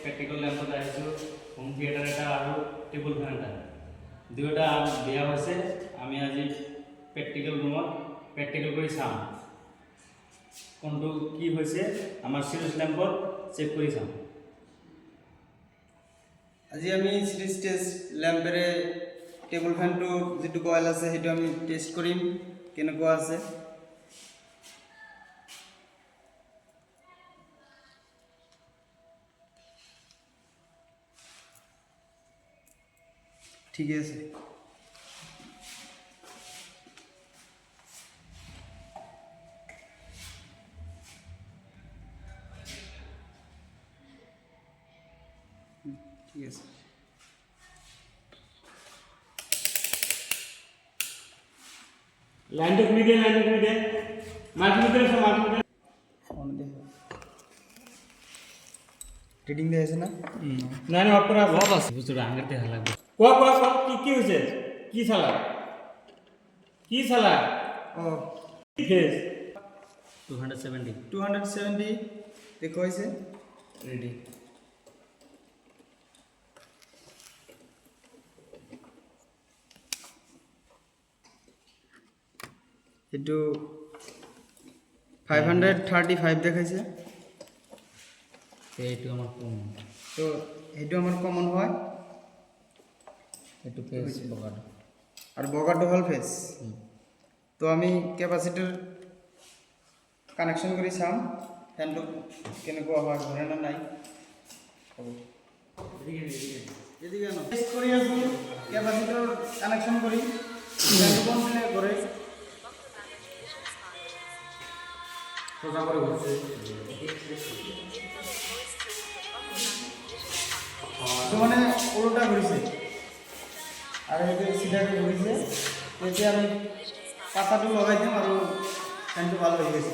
Practical লেম্পত আহিছোঁ home theatre এটা আৰু টেবুল ফেন এটা দুয়োটা দিয়া হৈছে। আমি আজি প্ৰেক্টিকেল ৰুমত প্ৰেক্টিকেল কৰি চাম কোনটো কি হৈছে আমাৰ সিৰিজ লেম্পত চেক কৰি চাম। আজি আমি সিৰিজ টেস্ট ল্যাম্পেৰে টেবুল ফ্যানটো যেটো কয়েল আছে সেইটো আমি টেস্ট কৰিম কেনেকুৱা আছে। ঠিক আছে, ঠিক আছে। লাইনটো খুলি দে মাল্টিমিটার আছে মাল্টিমিটার অন দে রিডিং দেয়া আছে না? না না অফ করা আছে বুঝছো আঙ্গাতে লাগবে কি হইছে কি সালা ও ফেস 270 দেখো হইছে রেডি। এটু 535 দেখাইছে। এইটো আমার কমন, তো এইটো আমার কমন হয় এইটো ফেস বগাটো আর বগাটো হল ফেস। তো আমি ক্যাপাসিটর কানেকশন করি চাম ফ্যানটো কেনেকুৱা হয় ঘৰে না নাই। এদিকে না টেস্ট কৰি আছো ক্যাপাসিটৰ কানেকশন কৰি ফ্যানটো কোন দিলে ঘৰে সোজা করে ঘুরছে তো মানে উল্টা ঘুরিছে আর এই সিধাকে ঘুরিছে। তো আমি পাতাটো লগাই দিম আর ফ্যানটো ভালো হয়ে গেছে।